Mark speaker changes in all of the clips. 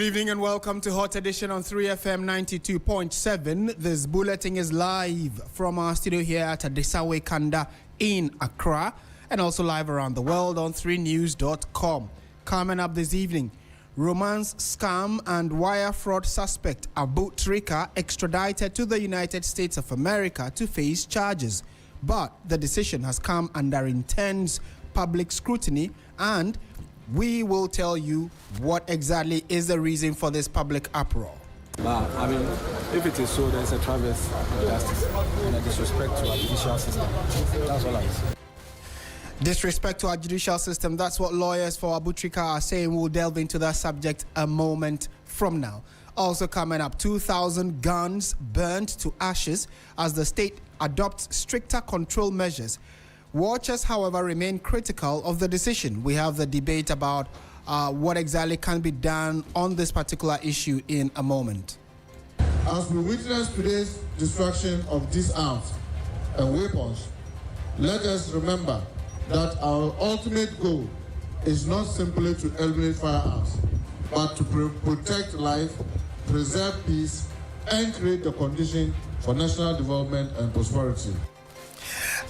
Speaker 1: evening and welcome to Hot Edition on 3FM 92.7. This bulletin is live from our studio here at Adesawe Kanda in Accra and also live around the world on 3news.com. Coming up this evening, romance scam and wire fraud suspect Abu Trika extradited to the United States of America to face charges. But the decision has come under intense public scrutiny, and we will tell you what exactly is the reason for this public uproar.
Speaker 2: I mean, if it is so, there's a travesty of justice and a disrespect to our judicial system. That's all I say.
Speaker 1: Disrespect to our judicial system, that's what lawyers for Abu Trika are saying. We'll delve into that subject a moment from now. Also coming up, 2,000 guns burned to ashes as the state adopts stricter control measures. Watchers, however, remain critical of the decision. We have the debate about what exactly can be done on this particular issue in a moment.
Speaker 3: As we witness today's destruction of these arms and weapons, let us remember that our ultimate goal is not simply to eliminate firearms, but to protect life, preserve peace, and create the condition for national development and prosperity.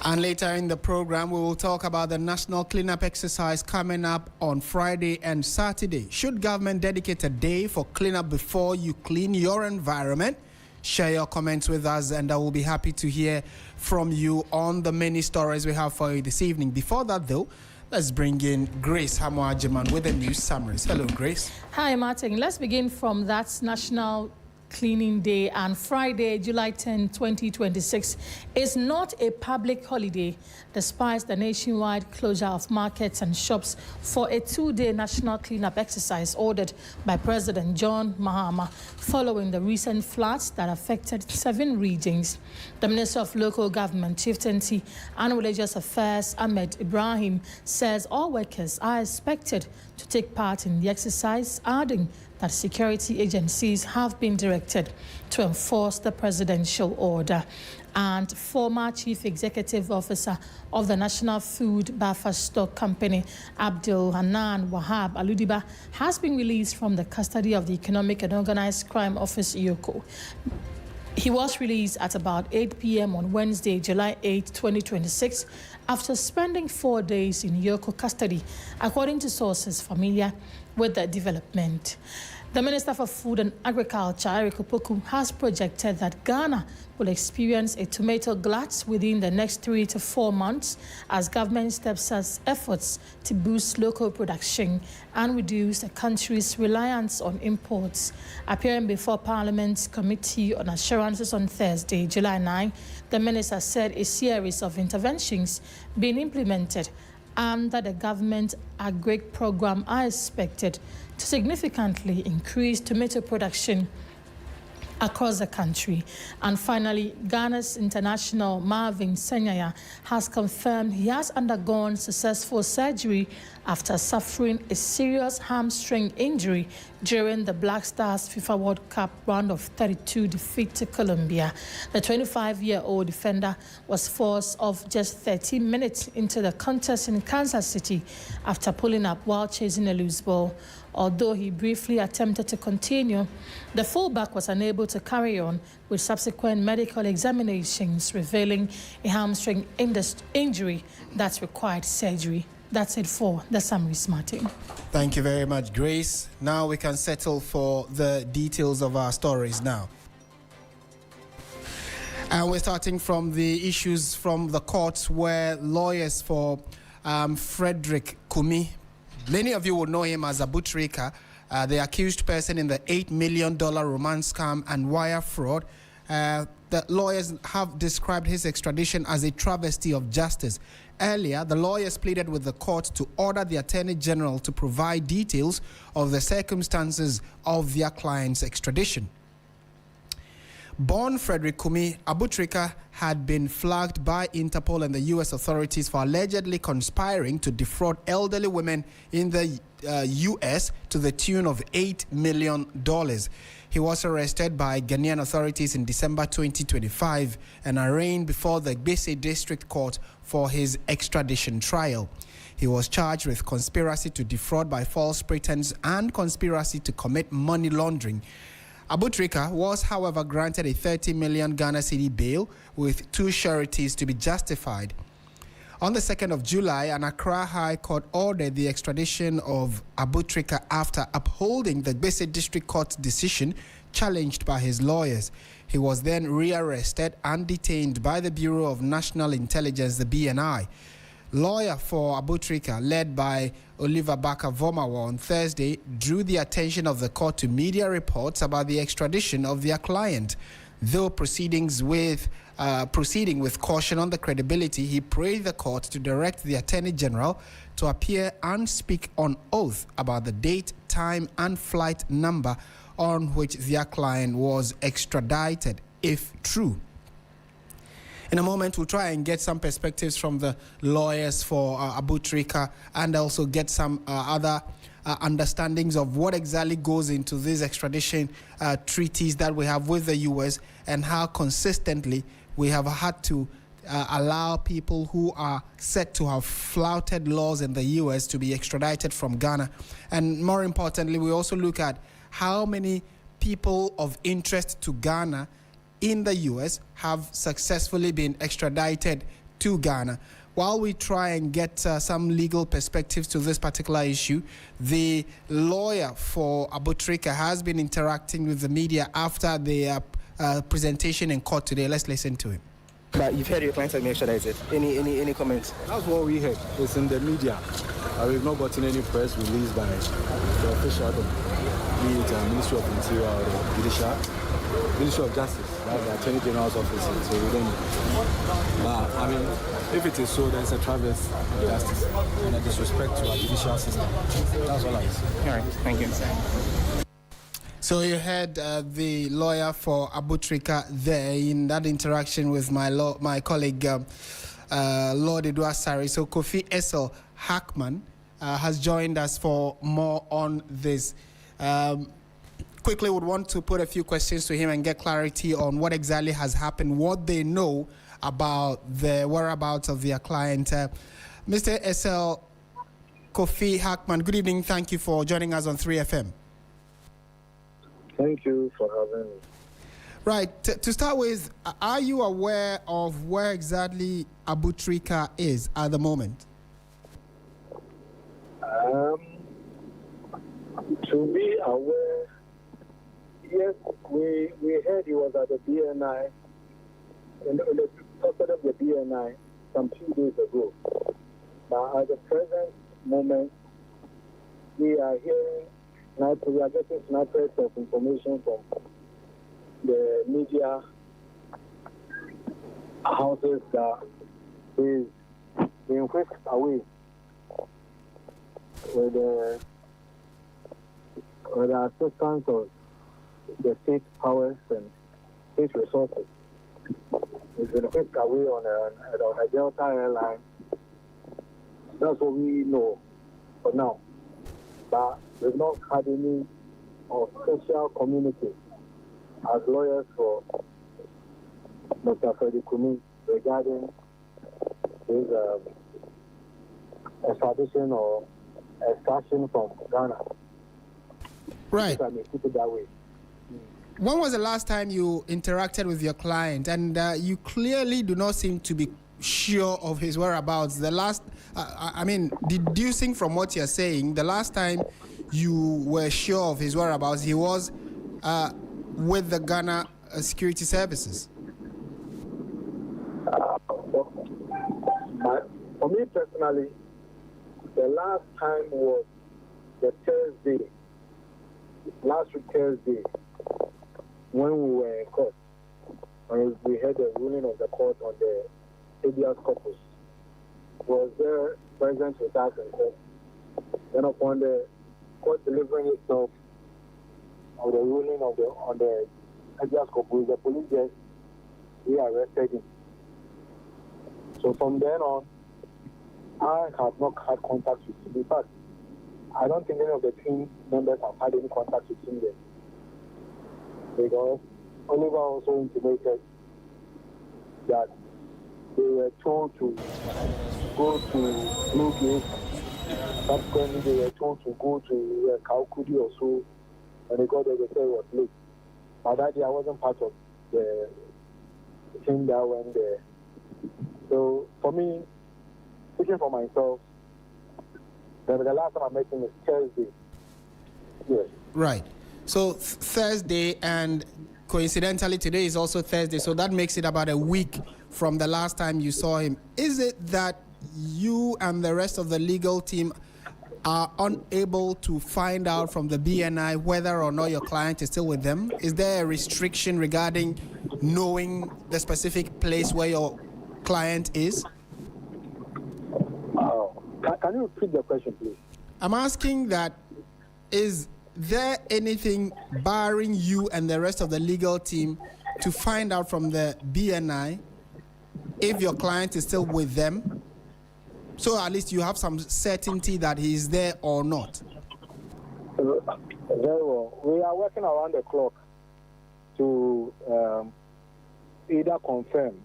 Speaker 1: And later in the program, we will talk about the national cleanup exercise coming up on Friday and Saturday. Should government dedicate a day for cleanup before you clean your environment? Share your comments with us, and I will be happy to hear from you on the many stories we have for you this evening. Before that, though, let's bring in Grace Hamoajiman with the news summaries. Hello, Grace.
Speaker 4: Hi, Martin. Let's begin from that National Cleaning Day, and Friday, July 10, 2026 is not a public holiday despite the nationwide closure of markets and shops for a two-day national cleanup exercise ordered by President John Mahama following the recent floods that affected 7 regions. The Minister of Local Government, Chieftaincy and Religious Affairs, Ahmed Ibrahim, says all workers are expected to take part in the exercise, adding that security agencies have been directed to enforce the presidential order. And former Chief Executive Officer of the National Food Buffer Stock Company, Abdul Hanan Wahab Aludiba, has been released from the custody of the Economic and Organized Crime Office, EOCO. He was released at about 8 p.m. on Wednesday, July 8, 2026, after spending 4 days in EOCO custody, according to sources familiar with the development. The Minister for Food and Agriculture, Eric Opoku, has projected that Ghana will experience a tomato glut within the next 3 to 4 months as government steps up efforts to boost local production and reduce the country's reliance on imports. Appearing before Parliament's Committee on Assurances on Thursday, July 9, the minister said a series of interventions being implemented under the government agri program are expected to significantly increase tomato production across the country. And finally, Ghana's international Marvin Senyaya has confirmed he has undergone successful surgery after suffering a serious hamstring injury during the Black Stars FIFA World Cup round of 32 defeat to Colombia. The 25-year-old defender was forced off just 13 minutes into the contest in Kansas City after pulling up while chasing a loose ball. Although he briefly attempted to continue, the fullback was unable to carry on, with subsequent medical examinations revealing a hamstring injury that required surgery. That's it for the summaries, Martin.
Speaker 1: Thank you very much, Grace. Now we can settle for the details of our stories now. And we're starting from the issues from the courts where lawyers for Frederick Kumi, many of you will know him as Abu Trika, the accused person in the $8 million romance scam and wire fraud. The lawyers have described his extradition as a travesty of justice. Earlier, the lawyers pleaded with the court to order the Attorney General to provide details of the circumstances of their client's extradition. Born Frederick Kumi, Abu Trika had been flagged by Interpol and the U.S. authorities for allegedly conspiring to defraud elderly women in the U.S. to the tune of $8 million. He was arrested by Ghanaian authorities in December 2025 and arraigned before the Gbese District Court for his extradition trial. He was charged with conspiracy to defraud by false pretense and conspiracy to commit money laundering. Abu-Trika was, however, granted a 30 million Ghana cedi bail with 2 sureties to be justified. On the 2nd of July, an Accra High Court ordered the extradition of Abu-Trika after upholding the Gbese District Court's decision challenged by his lawyers. He was then rearrested and detained by the Bureau of National Intelligence, the BNI. Lawyer for Abu-Trika, led by Oliver Baka-Vomawa on Thursday, drew the attention of the court to media reports about the extradition of their client. Though proceeding with caution on the credibility, he prayed the court to direct the Attorney General to appear and speak on oath about the date, time, and flight number on which their client was extradited, if true. In a moment, we'll try and get some perspectives from the lawyers for Abu-Trika and also get some other understandings of what exactly goes into these extradition treaties that we have with the U.S. and how consistently we have had to allow people who are said to have flouted laws in the U.S. to be extradited from Ghana. And more importantly, we also look at how many people of interest to Ghana in the U.S. have successfully been extradited to Ghana. While we try and get some legal perspectives to this particular issue, the lawyer for Abu-Trika has been interacting with the media after the presentation in court today. Let's listen to him.
Speaker 5: But you've heard your clients have been extradited. Any comments?
Speaker 2: That's what we heard. It's in the media. We've not gotten any press release by the official, be it Ministry of Interior or the Judicial, Ministry of Justice, that's the Attorney General's office. So we don't know. But I mean, if it is so, there's a travesty of justice and a disrespect to our judicial system. That's all I say.
Speaker 5: All right, thank you.
Speaker 1: So you heard the lawyer for Abu-Trika there in that interaction with my colleague, Lord Edu-Asari. So Kofi Essel Hackman has joined us for more on this. Quickly would want to put a few questions to him and get clarity on what exactly has happened, what they know about the whereabouts of their client. Mr. Essel Kofi Hackman, good evening. Thank you for joining us on 3FM.
Speaker 6: Thank you for having me.
Speaker 1: Right. To start with, are you aware of where exactly Abu-Trika is at the moment?
Speaker 6: To be aware, yes, we heard he was at the BNI, in the custody of the BNI some few days ago. But at the present moment, we are getting snippets of information from the media houses that is being whisked away with the assistance of the state powers and state resources. It's been whisked away on a Delta airline. That's what we know for now. But we've not had any official communication as lawyers for Dr. Freddie Kumi regarding his extradition or extraction from Ghana.
Speaker 1: Right.
Speaker 6: If I may put it that way.
Speaker 1: When was the last time you interacted with your client? And you clearly do not seem to be sure of his whereabouts. The last, deducing from what you're saying, the last time you were sure of his whereabouts, he was with the Ghana Security Services.
Speaker 6: For me personally, the last time was the Thursday, last week Thursday, when we were in court. And we had the ruling of the court on the habeas corpus. Was there present with us in court. Then upon the court delivering itself of the ruling on the habeas corpus, the police just rearrested him. So from then on, I have not had contact with him. In fact, I don't think any of the team members have had any contact with him yet. Because Oliver also intimated that they were told to go to Blue Gate Subsequently, they were told to go to Kaukudi or so. When they got there, they said it was late. But that day, I wasn't part of the team that went there. So, for me, speaking for myself, the last time I met him was Thursday. Yes.
Speaker 1: Right. So Thursday, and coincidentally today is also Thursday, so that makes it about a week from the last time you saw him. Is it that you and the rest of the legal team are unable to find out from the BNI whether or not your client is still with them? Is there a restriction regarding knowing the specific place where your client is?
Speaker 6: Can you repeat the question, please?
Speaker 1: I'm asking that, is there anything barring you and the rest of the legal team to find out from the BNI if your client is still with them? So at least you have some certainty that he is there or not.
Speaker 6: Very well. We are working around the clock to either confirm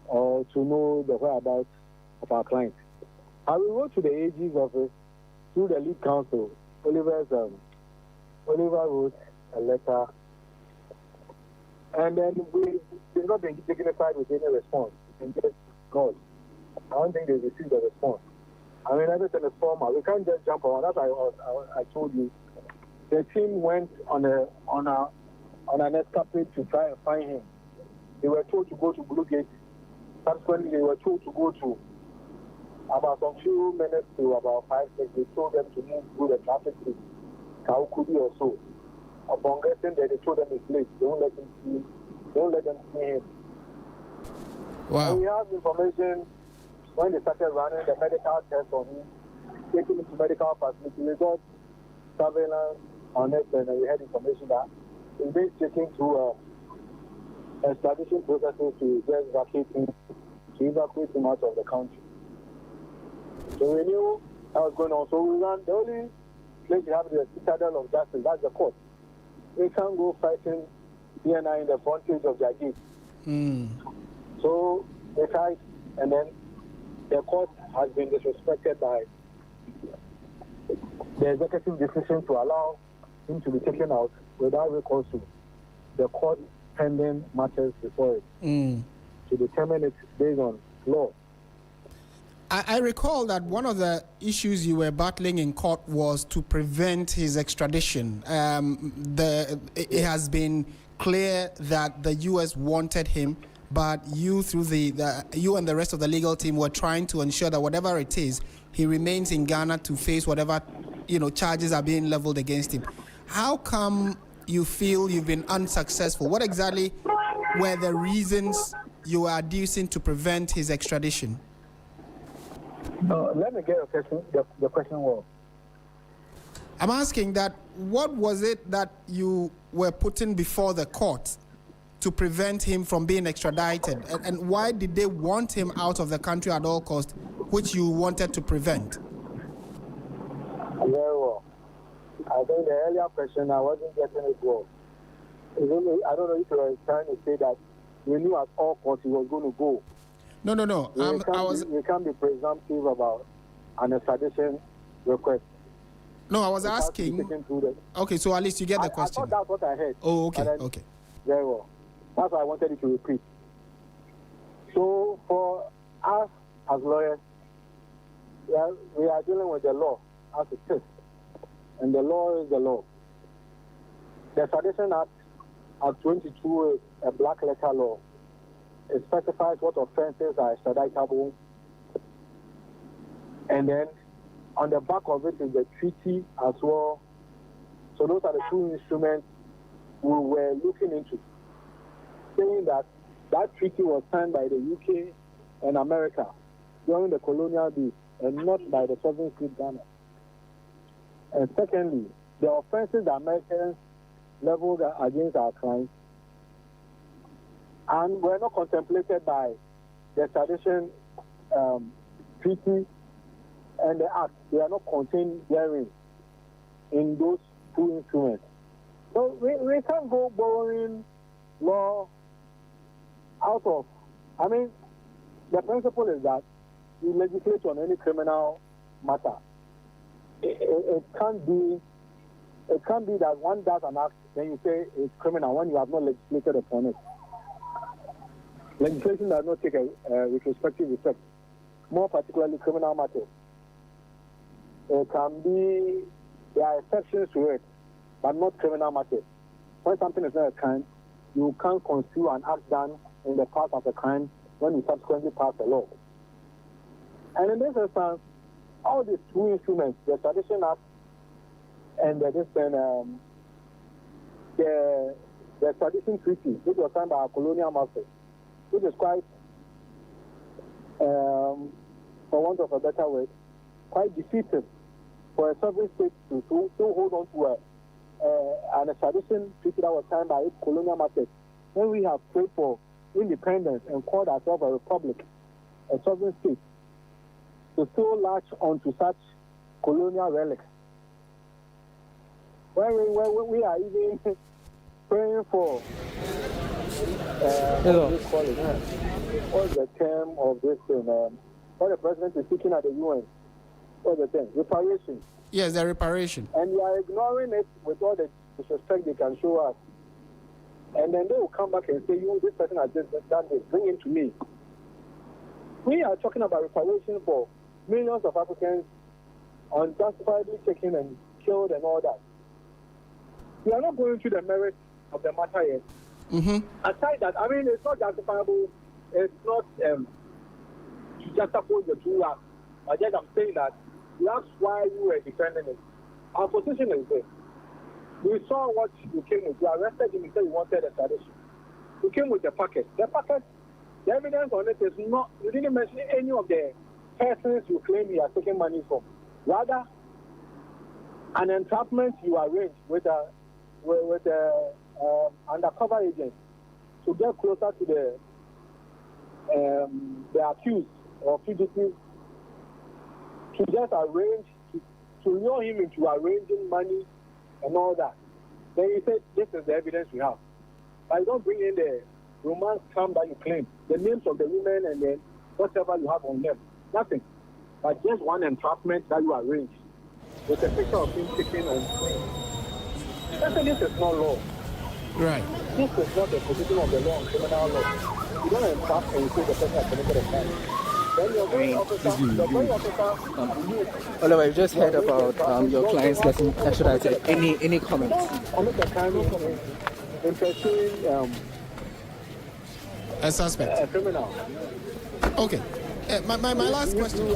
Speaker 6: or to know the whereabouts of our client. I will go to the AG's office through the lead counsel. Oliver wrote a letter, and then they've not been dignified with any response. And just God, I don't think they received a response. I mean, everything is formal. We can't just jump around. That's why I told you. The team went on an escapade to try and find him. They were told to go to Blue Gate. Subsequently, they were told to go to about some few minutes to about 5 6. They told them to move through the traffic to Kaukudi or so. Upon getting there, they told them it's late. They won't let them see him.
Speaker 1: Wow.
Speaker 6: And we have information when they started running the medical test on him, taking him to medical facility. We got surveillance on it, and we had information that he's been taken through extradition processes to just evacuate him out of the country. So we knew that was going on. So we ran. The only place we have is the citadel of justice. That's the court. We can't go fighting BNI in the frontage of their gate. So they tried, and then the court has been disrespected by the executive decision to allow him to be taken out without recourse to the court pending matters before it to determine it based on law.
Speaker 1: I recall that one of the issues you were battling in court was to prevent his extradition. It has been clear that the U.S. wanted him, but you, through you and the rest of the legal team, were trying to ensure that whatever it is, he remains in Ghana to face whatever charges are being leveled against him. How come you feel you've been unsuccessful? What exactly were the reasons you were adducing to prevent his extradition?
Speaker 6: Let me get your question. The question was,
Speaker 1: I'm asking that what was it that you were putting before the court to prevent him from being extradited, and why did they want him out of the country at all costs, which you wanted to prevent?
Speaker 6: Very well. I think the earlier question, I wasn't getting it well. I don't know if you were trying to say that we knew at all costs he was going to go.
Speaker 1: No.
Speaker 6: We can't be presumptive about an extradition request.
Speaker 1: No, I was asking. Okay, so at least you get the question.
Speaker 6: I thought that's what I heard.
Speaker 1: Oh, okay, okay.
Speaker 6: Very well. That's why I wanted you to repeat. So for us as lawyers, we are dealing with the law as it is. And the law is the law. The Extradition Act 22 is a black letter law. It specifies what offenses are extraditable. And then on the back of it is the treaty as well. So those are the two instruments we were looking into, saying that that treaty was signed by the UK and America during the colonial days and not by the sovereign state Ghana. And secondly, the offenses the Americans leveled against our clients and were not contemplated by the extradition treaty and the act. They are not contained therein in those two instruments. So we can't go borrowing law out of. The principle is that you legislate on any criminal matter it can't be. It can't be that one does an act, then you say it's criminal when you have not legislated upon it. Legislation does not take a retrospective effect, more particularly criminal matters. It can be, there are exceptions to it, but not criminal matters. When something is not a crime, you can't construe an act done in the past as a crime when you subsequently pass a law. And in this instance, all these two instruments, the Tradition Act and the Tradition Treaty, which was signed by our colonial masters, which is quite, for want of a better word, quite defeating for a sovereign state to hold on to an extradition treaty that was signed by its colonial masters when we have prayed for independence and called ourselves a republic, a sovereign state, to still latch onto such colonial relics. When we are even praying for what's the term of this thing? What the president is speaking at the UN? What's the term? Reparation.
Speaker 1: Yes, the reparation.
Speaker 6: And you are ignoring it with all the disrespect they can show us. And then they will come back and say, this person has just done this, bring him to me. We are talking about reparation for millions of Africans unjustifiably taken and killed and all that. We are not going through the merits of the matter yet. Aside that, I mean, it's not justifiable. It's not to justifiable the two acts. But yet I'm saying that that's why you were defending it. Our position is this. We saw what you came with. You arrested him and said you wanted a tradition. You came with the packet. The packet, the evidence on it is not, you didn't mention any of the persons you claim you are taking money from. Rather, an entrapment you arranged with undercover agents to get closer to the accused or fugitive, to just arrange, to lure him into arranging money and all that. Then you say, this is the evidence we have. But you don't bring in the romance scam that you claim, the names of the women and then whatever you have on them. Nothing. But just one entrapment that you arrange with a picture of him taken on screen. This is not law.
Speaker 1: Right.
Speaker 6: This is not the position of the law on criminal law. You don't entrap and you say the person has committed a crime. Then your very officer,
Speaker 5: Oliver, you just heard about your clients getting extradited. Any comments?
Speaker 6: Commit a crime in pursuing
Speaker 1: a suspect.
Speaker 6: A criminal.
Speaker 1: Okay. My last question.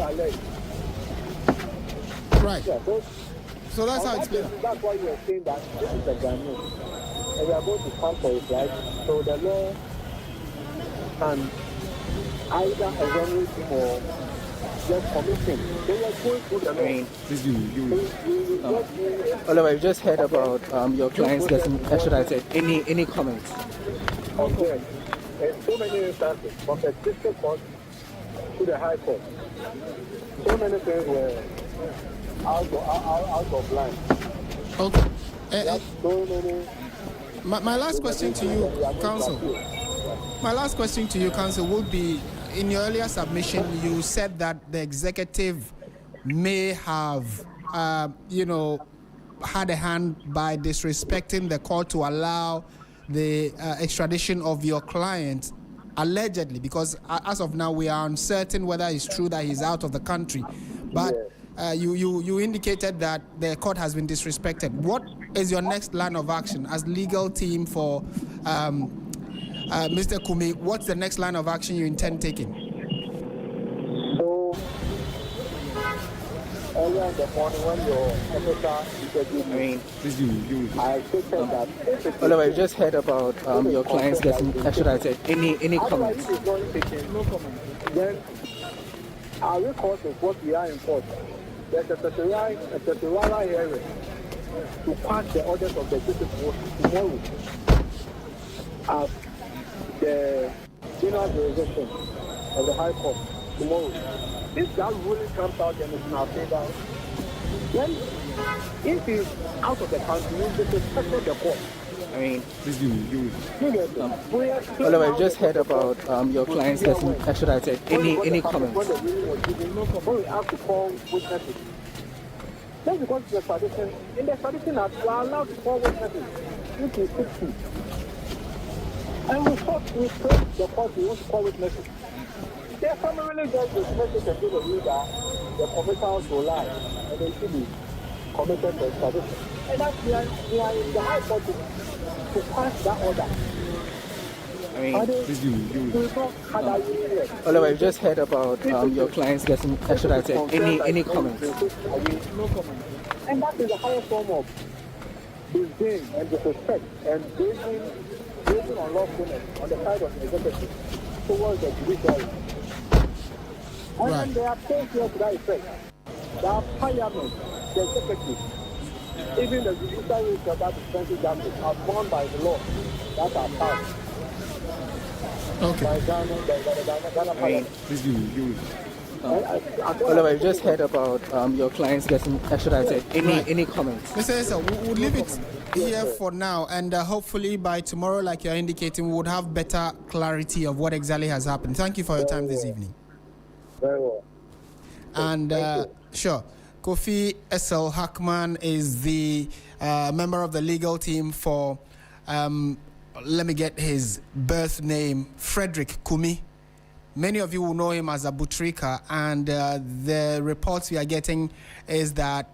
Speaker 1: Right.
Speaker 6: Yeah,
Speaker 1: so that's how it's been.
Speaker 6: That's why you are saying that this is a Ghanaian. And we are going to stand for it, right? So the law can either exonerate him or just commit him. They are going through the law.
Speaker 5: Oliver, you just heard about your clients getting extradited. Any comments?
Speaker 6: Okay. In so many instances, from the district court to the high court, so many things were out of line.
Speaker 1: Okay.
Speaker 6: So many.
Speaker 1: My last question to you, Counsel. My last question to you, Counsel, would be, in your earlier submission, you said that the executive may have, had a hand by disrespecting the court to allow the extradition of your client, allegedly, because as of now, we are uncertain whether it's true that he's out of the country. But you indicated that the court has been disrespected. What is your next line of action as legal team for Mr. Kumi? What's the next line of action you intend taking?
Speaker 6: So, earlier in the morning when your officer interviewed me, I stated that
Speaker 5: Oliver, you just heard about your clients getting extradited. Any comments?
Speaker 6: No comment. Then our recourse is what we are in court. There's a certiorari hearing to pass the orders of the executive court tomorrow at the general jurisdiction of the High Court tomorrow. If that ruling comes out and it's in our favor, then if he's out of the country, you disrespect the court.
Speaker 5: Oliver, you just heard about your clients getting extradited. Any comments?
Speaker 6: When we have to call witnesses, Just because it's a tradition, in the tradition act, we are allowed to call witnesses, which is 60. And we told the court we want to call witnesses. Their family really just witnesses and do the leader, the commissioners will lie, and they should be committed for extradition. And that's we are in the high court to pass that order.
Speaker 5: I mean,
Speaker 6: Oliver,
Speaker 5: we've just heard about your clients getting extradited. Any comments?
Speaker 6: No comment. And that is the highest form of disdain and disrespect and basing on lawfulness on the side of the executive towards the judiciary. And then there are things here to that effect. There are parliament, the executive, even the judiciary that dispenses justice are born by the law that are passed.
Speaker 1: Okay.
Speaker 6: By Ghana Parliament.
Speaker 5: Oliver, we've just heard about your clients getting extradited. Any comments?
Speaker 1: Mr. Esther, we'll leave it here for now, and hopefully by tomorrow, like you're indicating, we would have better clarity of what exactly has happened. Thank you for your time this evening.
Speaker 6: Very well.
Speaker 1: And sure, Kofi S.L. Hackman is the member of the legal team for, let me get his birth name, Frederick Kumi. Many of you will know him as Abutrika, and the reports we are getting is that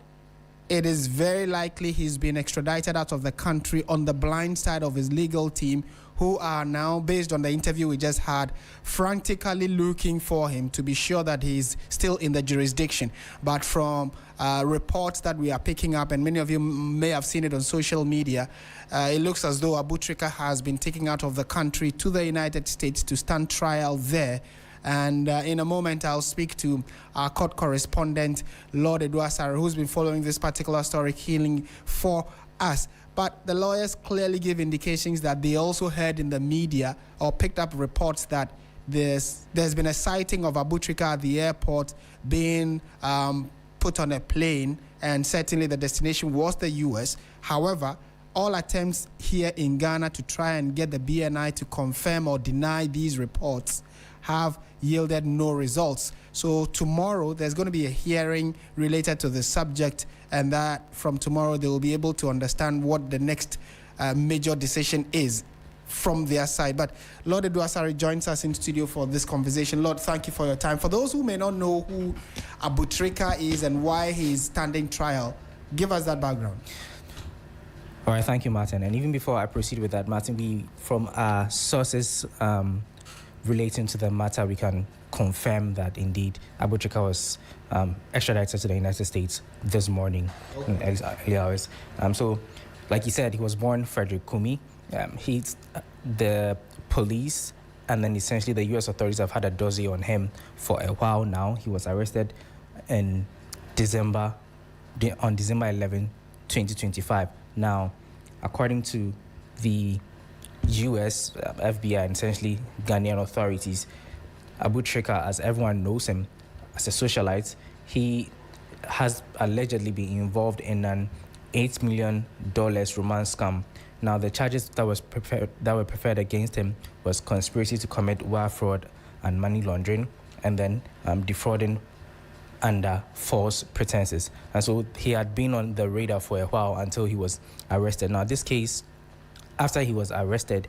Speaker 1: it is very likely he's been extradited out of the country on the blind side of his legal team, who are now, based on the interview we just had, frantically looking for him to be sure that he's still in the jurisdiction. But from reports that we are picking up, and many of you may have seen it on social media, it looks as though Abutrika has been taken out of the country to the United States to stand trial there. And in a moment, I'll speak to our court correspondent, Lord Asiedu-Dartey, who's been following this particular story healing for us. But the lawyers clearly give indications that they also heard in the media or picked up reports that there's been a sighting of Abutrika at the airport being put on a plane, and certainly the destination was the U.S. However, all attempts here in Ghana to try and get the BNI to confirm or deny these reports have yielded no results. So tomorrow there's going to be a hearing related to the subject, and that from tomorrow they will be able to understand what the next major decision is from their side. But Lord Asiedu-Dartey joins us in studio for this conversation. Lord, thank you for your time. For those who may not know who Abutrika is and why he is standing trial, give us that background.
Speaker 7: All right, thank you, Martin. And even before I proceed with that, Martin, we, from our sources relating to the matter, we can confirm that indeed Abutrika was extradited to the United States this morning in early hours. So, like you said, he was born Frederick Kumi. He's the police, and then essentially the U.S. authorities have had a dossier on him for a while now. He was arrested on December 11, 2025. Now, according to the U.S. FBI and essentially Ghanaian authorities, Abutrika, as everyone knows him as a socialite, he has allegedly been involved in an $8 million romance scam. Now, the charges that were preferred against him was conspiracy to commit wire fraud and money laundering, and then defrauding under false pretenses. And so he had been on the radar for a while until he was arrested. Now, this case, after he was arrested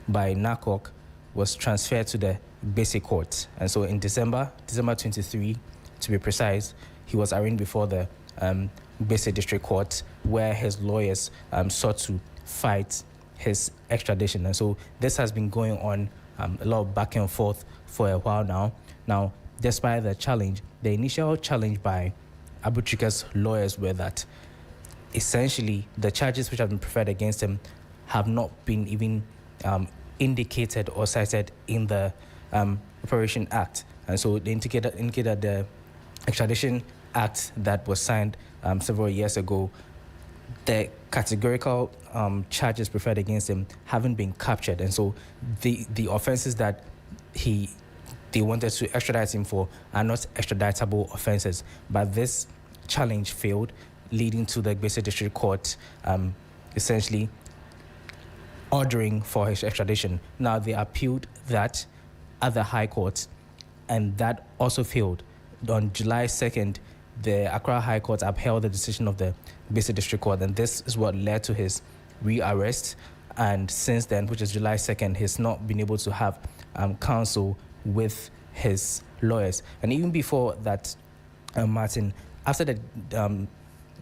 Speaker 7: by NACOC, was transferred to the basic court. And so in December 23, to be precise, he was arraigned before the basic district court, where his lawyers sought to fight his extradition. And so this has been going on a lot of back and forth for a while now. Now, despite the challenge, the initial challenge by Abutrika's lawyers were that essentially the charges which have been preferred against him have not been even indicated or cited in the Operation Act. And so they indicated the Extradition Act that was signed several years ago, the categorical charges preferred against him haven't been captured. And so the offenses that they wanted to extradite him for are not extraditable offenses. But this challenge failed, leading to the basic district court essentially ordering for his extradition. Now, they appealed that at the High Court, and that also failed. On July 2nd, the Accra High Court upheld the decision of the Basic District Court, and this is what led to his rearrest. And since then, which is July 2nd, he's not been able to have counsel with his lawyers. And even before that, Martin, after the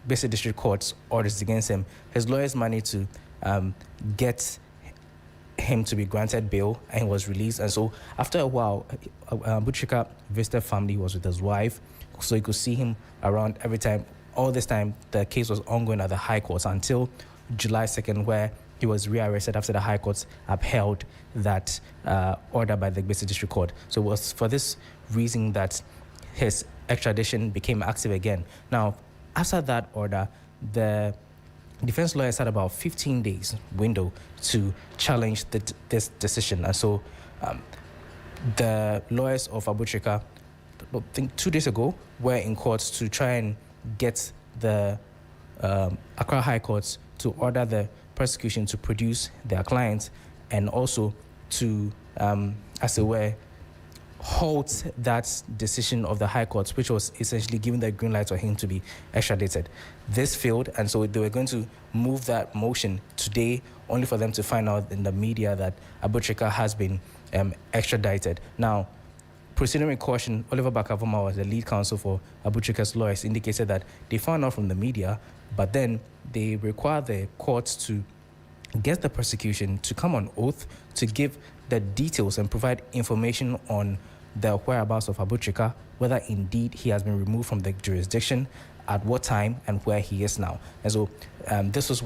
Speaker 7: Basic District Court's orders against him, his lawyers managed to get him to be granted bail, and he was released. And so after a while, Abu-Trika visited family. He was with his wife, so he could see him around every time. All this time, the case was ongoing at the High Court until July 2nd, where he was rearrested after the High Court upheld that order by the Basic District Court. So it was for this reason that his extradition became active again. Now, after that order, the defense lawyers had about 15 days window to challenge this decision. And so the lawyers of Abu-Trika, I think 2 days ago, were in court to try and get the Accra High Court to order the prosecution to produce their clients, and also to, as it were, halt that decision of the High Court, which was essentially giving the green light for him to be extradited. This failed, and so they were going to move that motion today, only for them to find out in the media that Abu-Trika has been extradited. Now, proceeding with caution, Oliver Bakavoma was the lead counsel for Abu-Trika's lawyers, indicated that they found out from the media, but then they require the courts to get the prosecution to come on oath to give the details and provide information on the whereabouts of Abu-Trika, whether indeed he has been removed from the jurisdiction, at what time, and where he is now. And so this was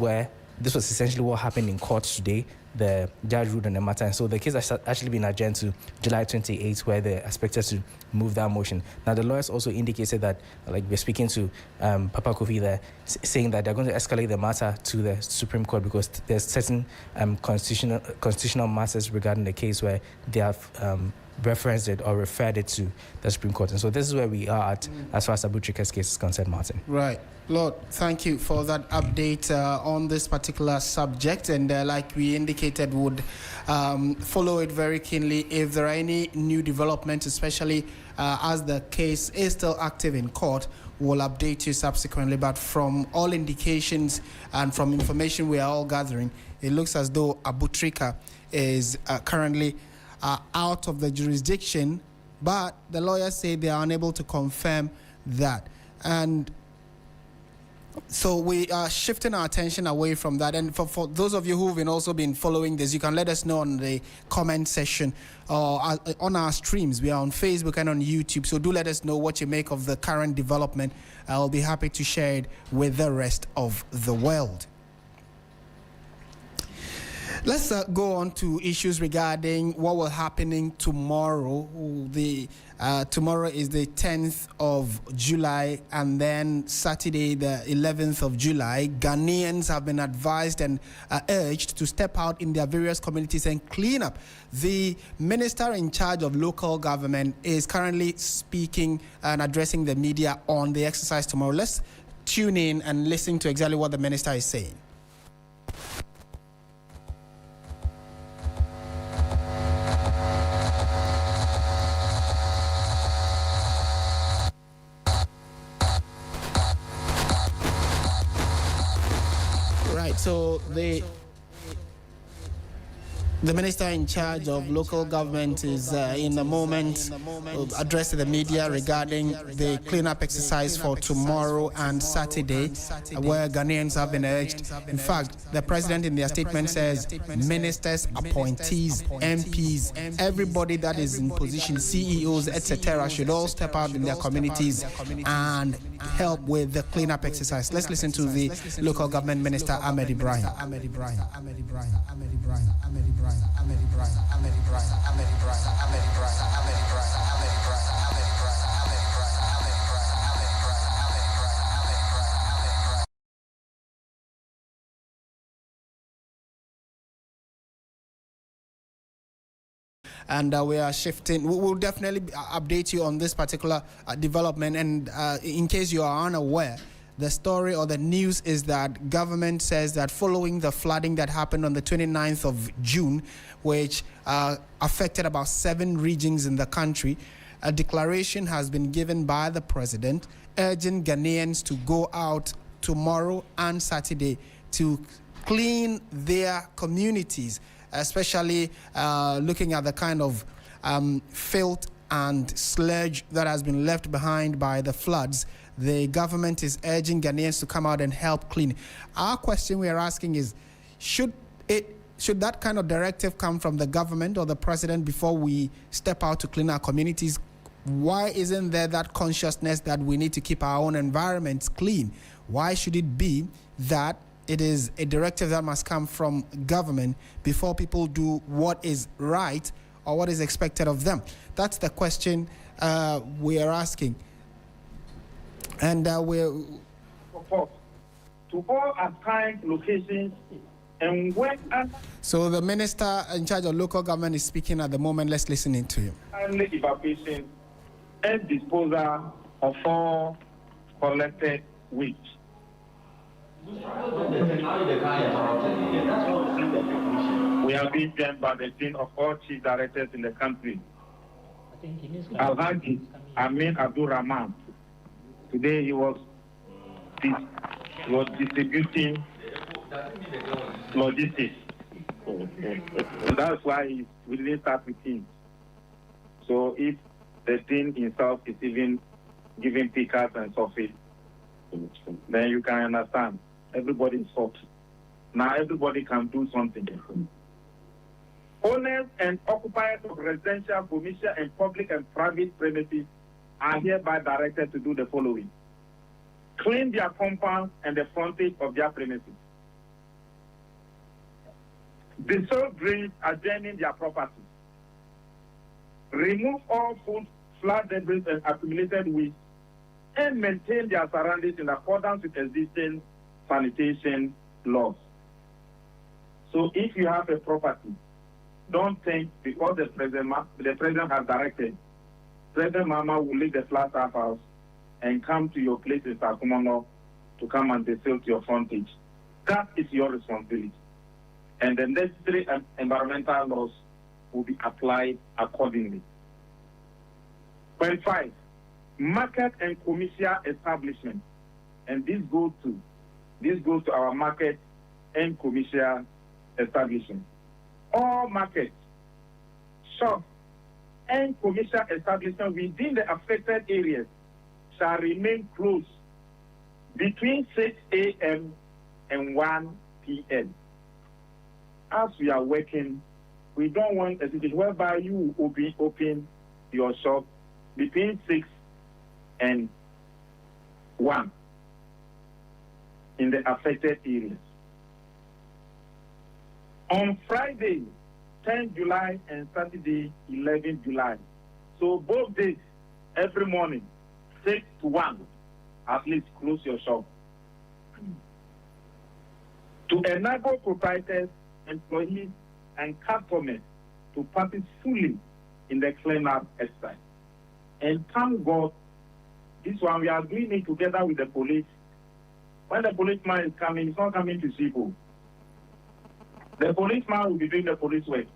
Speaker 7: essentially what happened in court today. The judge ruled on the matter, and so the case has actually been adjourned to July 28th, where they're expected to move that motion. Now, the lawyers also indicated that, like we're speaking to Papa Kofi there, saying that they're going to escalate the matter to the Supreme Court because there's certain constitutional matters regarding the case where they have referenced it or referred it to the Supreme Court. And so this is where we are at as far as Abu-Trika's case is concerned, Martin.
Speaker 1: Right. Lord, thank you for that update on this particular subject. And like we indicated, would follow it very keenly if there are any new developments, especially as the case is still active in court. We'll update you subsequently. But from all indications and from information we are all gathering, it looks as though Abu-Trika is currently out of the jurisdiction, but the lawyers say they are unable to confirm that. And so we are shifting our attention away from that. And for those of you who've also been following this, you can let us know on the comment section or on our streams. We are on Facebook and on YouTube. So do let us know what you make of the current development. I'll be happy to share it with the rest of the world. Let's go on to issues regarding what will happening tomorrow. Tomorrow is the 10th of July, and then Saturday, the 11th of July. Ghanaians have been advised and urged to step out in their various communities and clean up. The minister in charge of local government is currently speaking and addressing the media on the exercise tomorrow. Let's tune in and listen to exactly what the minister is saying. So the minister in charge of local government is in a moment addressing the media regarding the cleanup exercise for tomorrow and Saturday, where Ghanaians have been urged. In fact, the president in their statement says ministers, appointees, MPs, everybody that is in position, CEOs, etc., should all step out in their communities and help with the cleanup exercise. Let's listen to the local government minister, Ahmed Ibrahim. And we are shifting. We will definitely update you on this particular development. And in case you are unaware, the story or the news is that government says that following the flooding that happened on the 29th of June, which affected about 7 regions in the country, a declaration has been given by the president urging Ghanaians to go out tomorrow and Saturday to clean their communities, especially looking at the kind of filth and sludge that has been left behind by the floods. The government is urging Ghanaians to come out and help clean. Our question we are asking is, should that kind of directive come from the government or the president before we step out to clean our communities? Why isn't there that consciousness that we need to keep our own environments clean? Why should it be that it is a directive that must come from government before people do what is right or what is expected of them? That's the question we are asking. And we're...
Speaker 8: To all assigned locations and when...
Speaker 1: So the minister in charge of local government is speaking at the moment. Let's listen into him.
Speaker 8: Timely evacuation and disposal of all collected waste. We have been joined by the team of all chief directors in the country. Alhaji Amin Abdul Rahman. Today he was distributing logistics. So that's why we didn't start with him. So if the team himself is even giving pickers and surface, then you can understand. Everybody is hot. Now everybody can do something. Owners and occupiers of residential, commercial, and public and private premises are hereby directed to do the following: clean their compounds and the frontage of their premises, dissolve drains adjoining their properties, remove all food, flood debris, and accumulated waste, and maintain their surroundings in accordance with existing sanitation laws. So if you have a property, don't think because the president has directed, President Mama will leave the flat house and come to your place in Sakumono to come and desil your frontage. That is your responsibility. And the necessary environmental laws will be applied accordingly. Point 5, market and commercial establishment. And this goes to our market and commercial establishment. All markets, shops, and commercial establishments within the affected areas shall remain closed between 6 a.m. and 1 p.m. As we are working, we don't want a situation whereby you open your shop between 6 and 1 in the affected areas. On Friday, 10 July and Saturday, 11 July. So both days, every morning, 6 to 1, at least close your shop. To enable proprietors, employees, and customers to participate fully in the cleanup exercise. And thank God, this one we are doing it together with the police. When the policeman is coming, he's not coming to see people. The policeman will be doing the police work.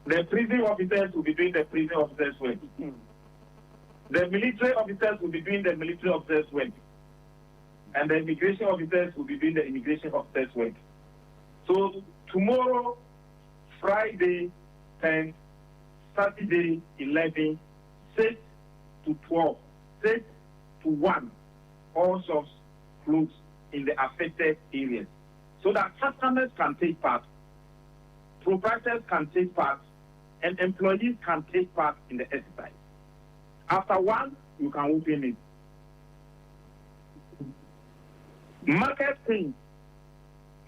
Speaker 8: The prison officers will be doing the prison officers' work. The military officers will be doing the military officers' work. And the immigration officers will be doing the immigration officers' work. So tomorrow, Friday, 10, Saturday, 11, 6 to 12, 6 to 1, all shops closed in the affected areas, so that customers can take part, proprietors can take part, and employees can take part in the exercise. After 1, you can open it. Market teams,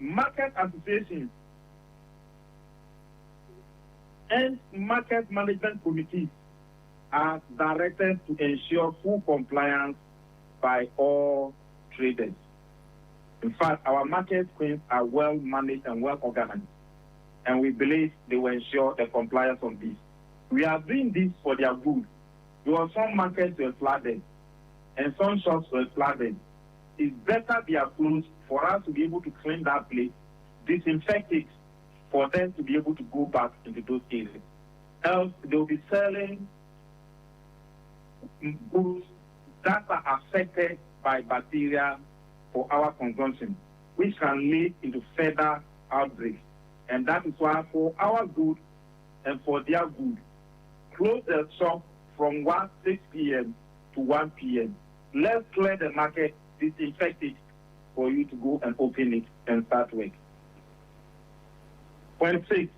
Speaker 8: market associations, and market management committees are directed to ensure full compliance by all traders. In fact, our market queens are well managed and well organized, and we believe they will ensure the compliance on this. We are doing this for their good, because some markets were flooded and some shops were flooded. It's better they are closed for us to be able to clean that place, disinfect it, for them to be able to go back into those areas. else they will be selling goods that are affected by bacteria for our consumption, which can lead into further outbreaks. And that is why for our good and for their good, close the shop from 6 p.m. to 1 p.m. Let's clear the market, disinfect it for you to go and open it and start work. Point 6,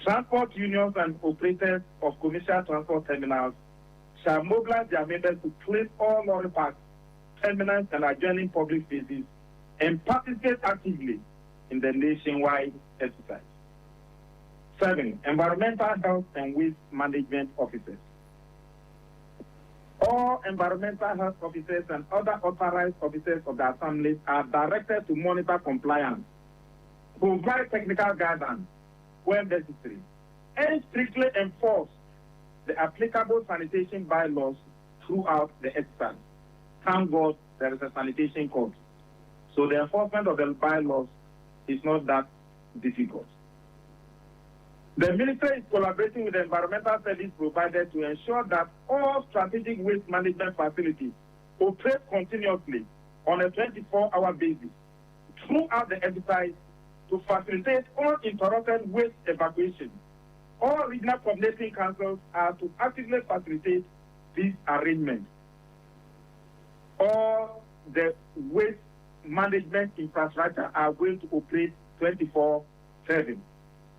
Speaker 8: transport unions and operators of commercial transport terminals shall mobilize their members to clean all lorry parks, terminals, and adjoining public spaces and participate actively in the nationwide exercise. 7, environmental health and waste management officers. All environmental health officers and other authorized officers of the assemblies are directed to monitor compliance, provide technical guidance where necessary, and strictly enforce the applicable sanitation bylaws throughout the exercise. Thank God there is a sanitation code. So the enforcement of the bylaws is not that difficult. The ministry is collaborating with the environmental service provider to ensure that all strategic waste management facilities operate continuously on a 24-hour basis throughout the exercise to facilitate uninterrupted waste evacuation. All regional coordinating councils are to actively facilitate these arrangements. All the waste management infrastructure are going to operate 24/7.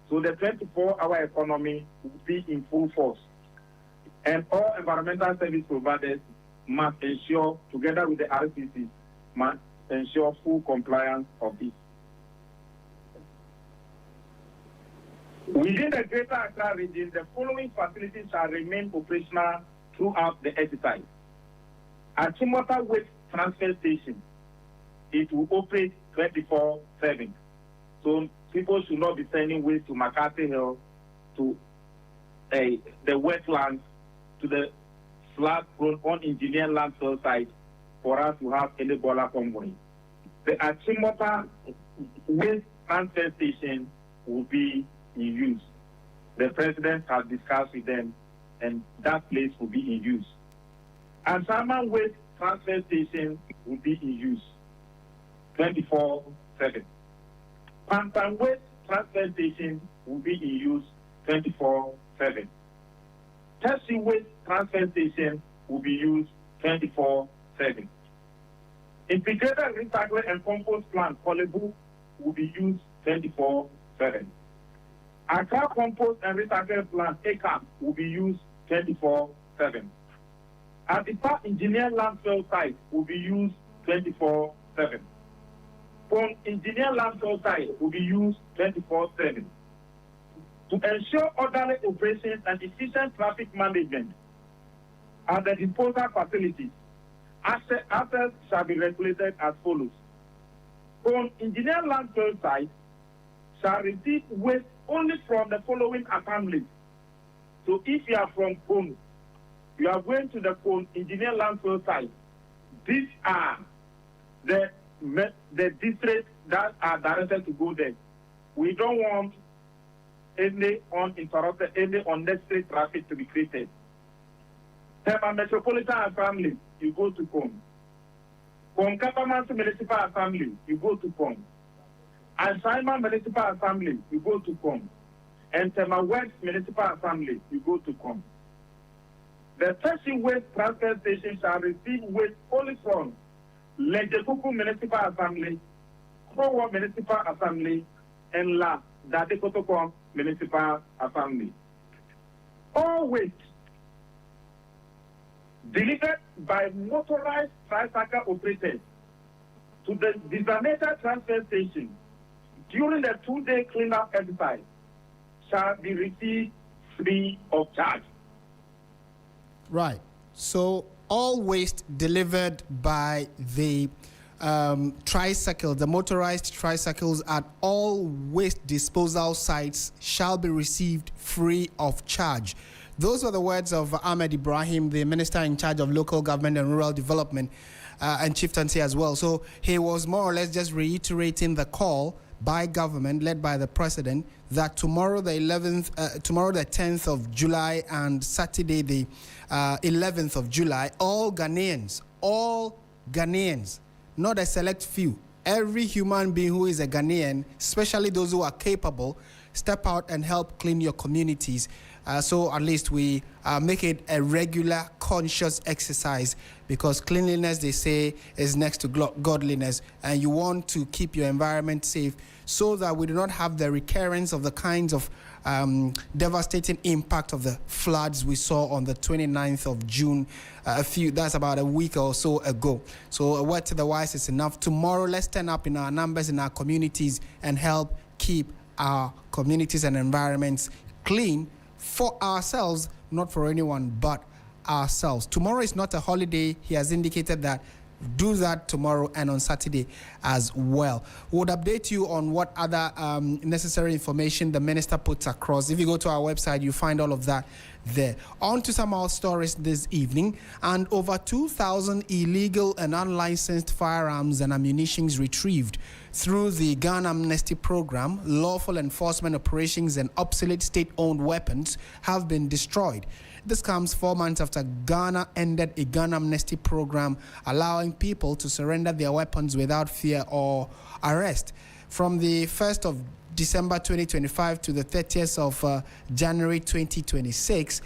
Speaker 8: So the 24-hour economy will be in full force. And all environmental service providers must ensure, together with the RCC, must ensure full compliance of this. Within the Greater Accra region, the following facilities shall remain operational throughout the exercise. At Chimota Waste Transfer Station, it will operate 24/7. So people should not be sending waste to McCarthy Hill, to the wetlands, to the flood-prone unengineered landfill site for us to have any boiler convoy. The Achimota Waste Transfer Station will be in use. The president has discussed with them, and that place will be in use. And Salmon Waste Transfer Station will be in use 24/7. Pantan Waste Transfer Station will be in use 24/7. Tertiary Waste Transfer Station will be used 24/7. Integrated Recycling and Compost Plant, Kolebu, will be used 24/7. Accra Compost and Recycling Plant, ACAP, will be used 24/7. At the Park Engineer Landfill site will be used 24/7. From Engineer Landfill site will be used 24/7. To ensure orderly operations and efficient traffic management at the disposal facilities, assets shall be regulated as follows. From Engineer Landfill site shall receive waste only from the following assemblies. So if you are from Konu, you are going to the Konu Engineer Landfill site. These are the districts that are directed to go there. We don't want any uninterrupted, any unnecessary traffic to be created. Tema Metropolitan Assembly, you go to Konu. From Government Municipal Assembly, you go to Konu. And Simon Municipal Assembly, you go to Konu. And Tema West Municipal Assembly, you go to Konu. The Tertiary Waste Transfer Station shall receive waste only from Lejekuku Municipal Assembly, Krowo Municipal Assembly, and La Dadekotoko Municipal Assembly. All waste delivered by motorized tricycle operators to the designated transfer station during the 2-day cleanup exercise shall be received free of charge.
Speaker 1: Right. So all waste delivered by the tricycle, the motorized tricycles at all waste disposal sites shall be received free of charge. Those were the words of Ahmed Ibrahim, the Minister in charge of Local Government and Rural Development and Chieftaincy as well. So he was more or less just reiterating the call by government led by the president that tomorrow the 10th of July and Saturday the 11th of July, all Ghanaians, not a select few, every human being who is a Ghanaian, especially those who are capable, step out and help clean your communities. So at least we make it a regular, conscious exercise, because cleanliness, they say, is next to godliness, and you want to keep your environment safe so that we do not have the recurrence of the kinds of devastating impact of the floods we saw on the 29th of June, that's about a week or so ago. So a word to the wise is enough. Tomorrow, let's turn up in our numbers in our communities and help keep our communities and environments clean for ourselves, not for anyone but ourselves. Tomorrow is not a holiday. He has indicated that. Do that tomorrow and on Saturday as well. We'll update you on what other necessary information the minister puts across. If you go to our website, you find all of that there. On to some more stories this evening. And over 2,000 illegal and unlicensed firearms and ammunition retrieved through the Gun Amnesty Program, lawful enforcement operations and obsolete state-owned weapons have been destroyed. This comes 4 months after Ghana ended a gun amnesty program allowing people to surrender their weapons without fear or arrest. From the 1st of December 2025 to the 30th of January 2026,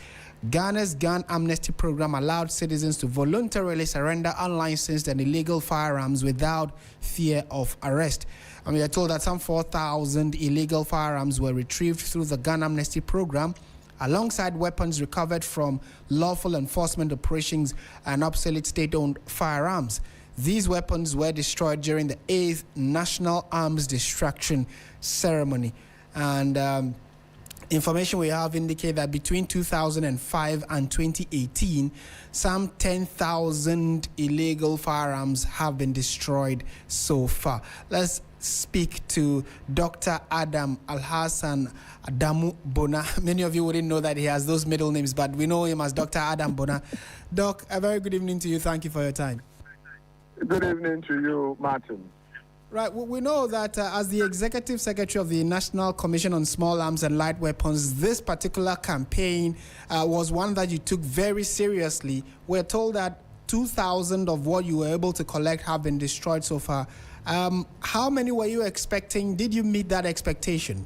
Speaker 1: Ghana's gun amnesty program allowed citizens to voluntarily surrender unlicensed and illegal firearms without fear of arrest. And we are told that some 4,000 illegal firearms were retrieved through the gun amnesty program, alongside weapons recovered from lawful enforcement operations and obsolete state-owned firearms. These weapons were destroyed during the 8th National Arms Destruction Ceremony. And information we have indicate that between 2005 and 2018, some 10,000 illegal firearms have been destroyed so far. Let's speak to Dr. Adam Alhassan Adamu Bona. Many of you wouldn't know that he has those middle names, but we know him as Dr. Adam Bona. Doc, a very good evening to you. Thank you for your time.
Speaker 6: Good evening to you, Martin.
Speaker 1: Right, we know that as the Executive Secretary of the National Commission on Small Arms and Light Weapons, this particular campaign was one that you took very seriously. We're told that 2,000 of what you were able to collect have been destroyed so far. How many were you expecting? Did you meet that expectation?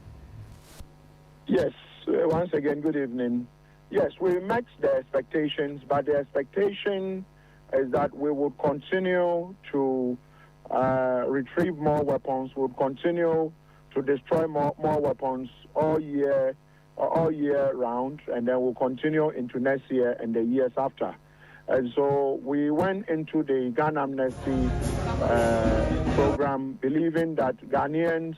Speaker 6: Yes, once again, good evening. Yes, we met the expectations, but the expectation is that we will continue to retrieve more weapons, we'll continue to destroy more weapons all year round, and then we'll continue into next year and the years after. And so we went into the gun amnesty program believing that Ghanaians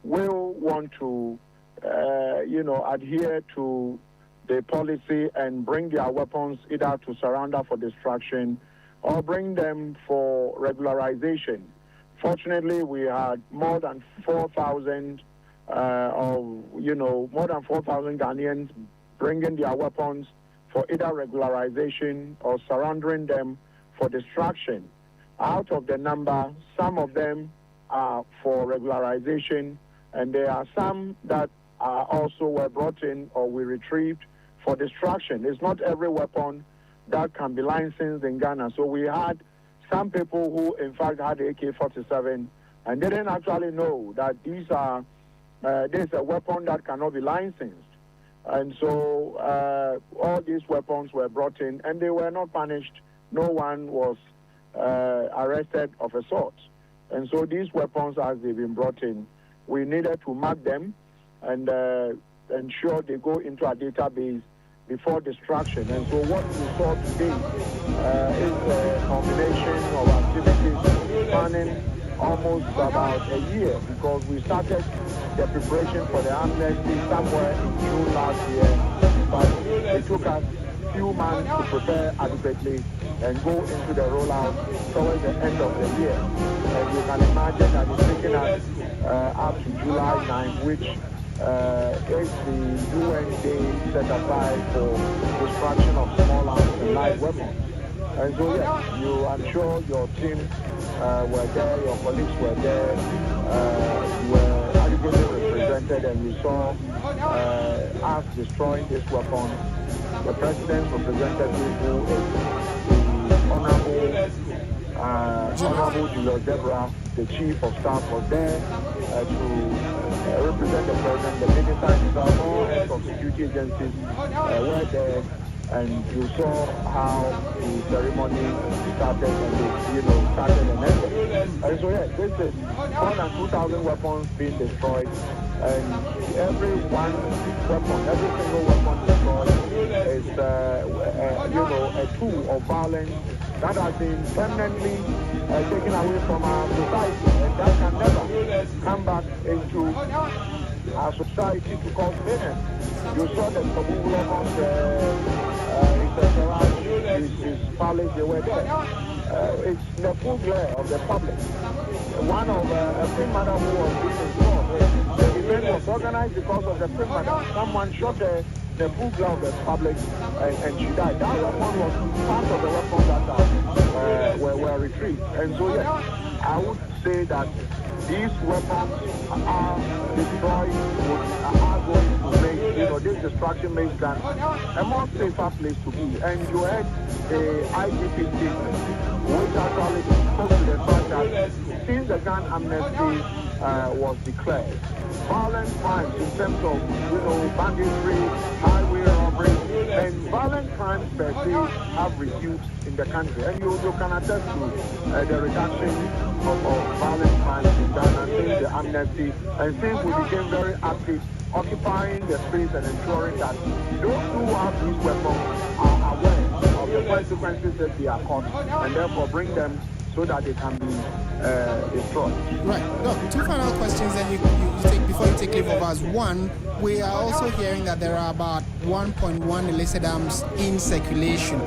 Speaker 6: will want to, adhere to the policy and bring their weapons either to surrender for destruction or bring them for regularization. Fortunately, we had more than 4,000 Ghanaians bringing their weapons for either regularization or surrendering them for destruction. Out of the number, some of them are for regularization, and there are some that also were brought in or we retrieved for destruction. It's not every weapon that can be licensed in Ghana. So we had some people who, in fact, had AK-47 and didn't actually know that there's a weapon that cannot be licensed. And so all these weapons were brought in, and they were not punished. No one was arrested of assault. And so these weapons, as they've been brought in, we needed to mark them and ensure they go into our database before destruction. And so what we saw today is a combination of activities spanning almost about a year, because we started the preparation for the amnesty somewhere in June last year, but it took us a few months to prepare adequately and go into the rollout towards the end of the year. And you can imagine that it's taken us up to July 9th, which is the UN Day set aside for destruction of small arms and light weapons. And so, yes, I'm sure your team were there, your colleagues were there, were ably represented, and we saw us destroying this weapon. The president's representative, who is the Honorable Julius Deborah, the chief of staff, was there to represent the president. The ministers, all heads of security agencies were there, and you saw how the ceremony started and started and ended. And so yes, this is more than 2,000 weapons being destroyed, and every single weapon destroyed is a tool of violence that has been permanently taken away from our society, and that can never come back into our society to cause mayhem. You saw that his palace, they were there. It's the full glare of the public. One of a prime mother who was being involved. The event was organized because of the prime mother. Someone shot the full glare of the public, and she died. That weapon was part of the weapons that were retrieved. And so, yes, I would say that these weapons are destroyed, are going to make, this destruction makes Ghana a more safer place to be. And you heard the IGP statement, which actually spoke to the fact that since the gun amnesty was declared, violent crimes in terms of, banditry, highway robbery, and violent crimes per se have reduced in the country. And you can attest to the reduction of violent crimes in Ghana since the amnesty, and since we became very active, occupying the space and ensuring that those who have these weapons are aware of the consequences that they are caught, and therefore bring them so that they can be destroyed.
Speaker 1: Right. Look, two final questions that you take before you take leave of us. One, we are also hearing that there are about 1.1 illicit arms in circulation.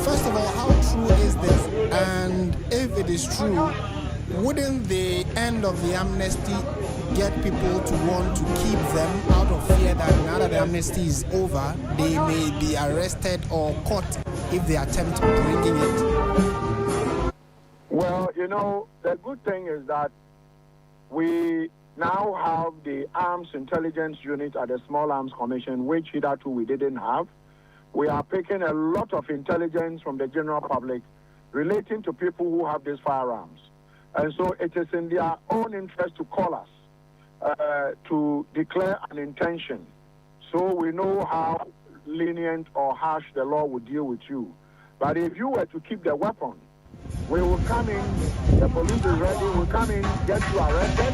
Speaker 1: First of all, how true is this? And if it is true, wouldn't the end of the amnesty get people to want to keep them out of fear that now that the amnesty is over, they may be arrested or caught if they attempt bringing it?
Speaker 6: Well, the good thing is that we now have the Arms Intelligence Unit at the Small Arms Commission, which hitherto we didn't have. We are picking a lot of intelligence from the general public relating to people who have these firearms. And so it is in their own interest to call us to declare an intention, so we know how lenient or harsh the law would deal with you. But if you were to keep the weapon, we will come in, the police is ready, we'll come in, get you arrested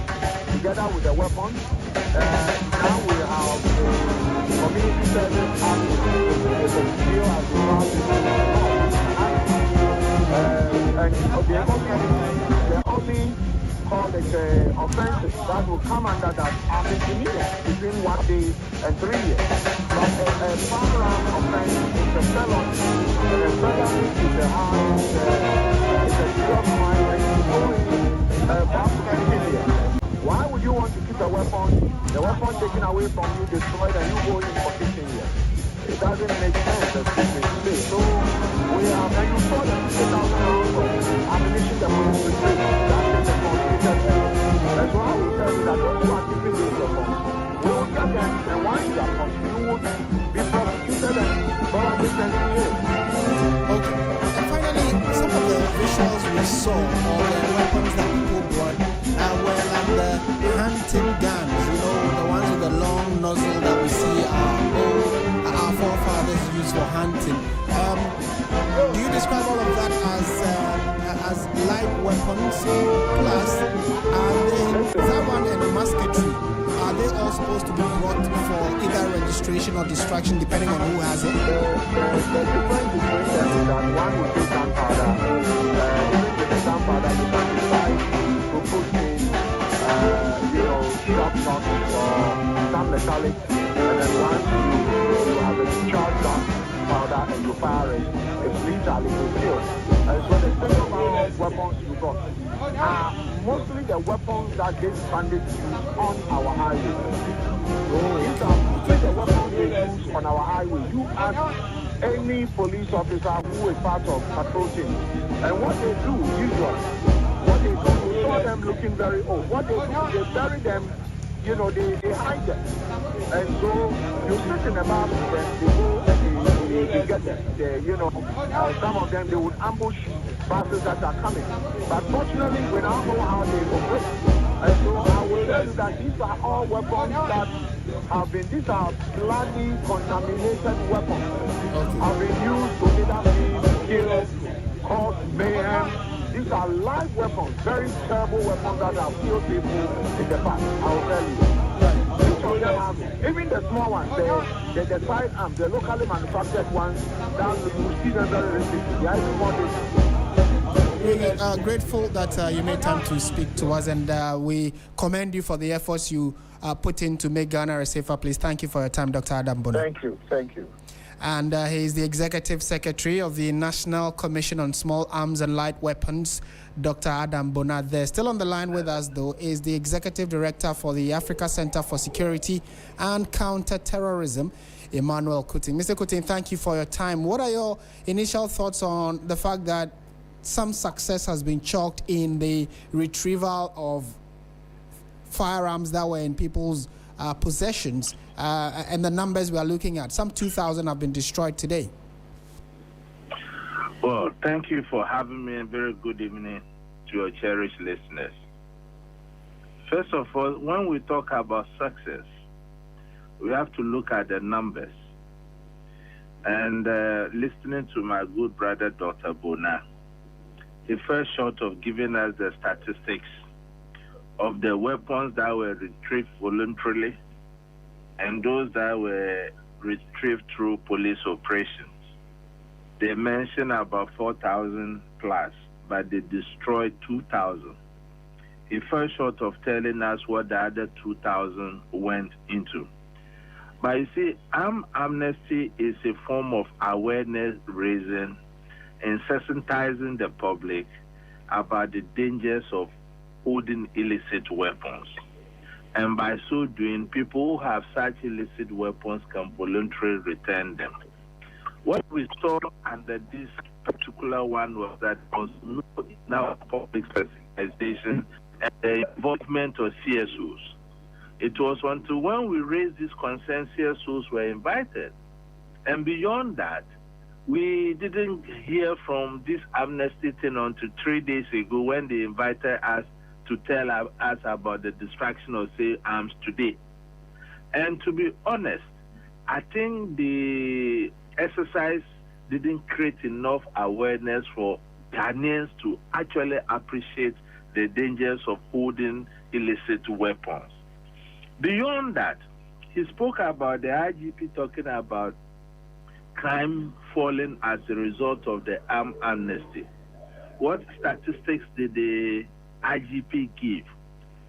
Speaker 6: together with the weapon. Now we have community service and deal as the only called offenses that will come under that are misdemeanors between 1 day and 3 years. But a firearm offense is a felony. And a felony is a high, it's a serious crime and it's going back to 15 years. Why would you want to keep a weapon, the weapon taken away from you, destroyed, and you go in for 15 years? It doesn't make sense, as people say. So we have, and you saw the 50,000 rounds of ammunition that was retrieved. That is a constituted error. That's why we tell you that those who are keeping these weapons, we will get them, and once you are caught, you would be prosecuted and probably sent to jail.
Speaker 1: Okay. And finally, some of the visuals we saw, or the weapons that people brought, were like the hunting guns, the ones with the long nozzle that we see our forefathers used for hunting. Do you describe all of that as light weapons? Plus, that one and musketry, are they all supposed to be brought for either registration or distraction, depending on who has it?
Speaker 6: The difference between them is that one will take gunpowder. Even with the gunpowder, you can decide to put in, sharp nozzles or some metallic, and then once you have a discharge gunpowder and you fire it, it's lethal, it will kill. And so the single barrel weapons you got are mostly the weapons that these bandits use on our highway. These are mostly the weapons they use on our highway. You ask any police officer who is part of patrol team, and what they do usually, you saw them looking very old. What they do, they bury them they hide them. And so you sit in a bar with them, they go and they get them. Some of them, they would ambush buses that are coming. But fortunately, we now know how they operate. And so I will tell you that these are all weapons that these are bloody, contaminated weapons. Have been used to either kill, cause mayhem. These are live weapons, very terrible weapons that have killed people in the past. I will tell you. Each of them have, even the small ones, the sidearms, the locally manufactured ones, that you see them very restricted. They are even more dangerous.
Speaker 1: Really grateful that you made time to speak to us, and we commend you for the efforts you put in to make Ghana a safer place. Thank you for your time, Dr. Adam Bona.
Speaker 6: Thank you.
Speaker 1: And he is the Executive Secretary of the National Commission on Small Arms and Light Weapons, Dr. Adam Bona. There, still on the line with us, though, is the Executive Director for the Africa Center for Security and Counter-Terrorism, Emmanuel Kuting. Mr. Kuting, thank you for your time. What are your initial thoughts on the fact that some success has been chalked in the retrieval of firearms that were in people's possessions, and the numbers we are looking at? Some 2,000 have been destroyed today.
Speaker 9: Well, thank you for having me, and very good evening to your cherished listeners. First of all, when we talk about success, we have to look at the numbers. And listening to my good brother, Dr. Bona, he fell short of giving us the statistics of the weapons that were retrieved voluntarily and those that were retrieved through police operations. They mentioned about 4,000 plus, but they destroyed 2,000. He fell short of telling us what the other 2,000 went into. But you see, armed amnesty is a form of awareness raising and sensitizing the public about the dangers of holding illicit weapons. And by so doing, people who have such illicit weapons can voluntarily return them. What we saw under this particular one was that there was no public sensitization and the involvement of CSOs. It was until when we raised this concern, CSOs were invited. And beyond that, we didn't hear from this amnesty thing until 3 days ago when they invited us to tell us about the destruction of, say, arms today. And to be honest, I think the exercise didn't create enough awareness for Ghanaians to actually appreciate the dangers of holding illicit weapons. Beyond that, he spoke about the IGP talking about crime falling as a result of the armed amnesty. What statistics did the IGP give?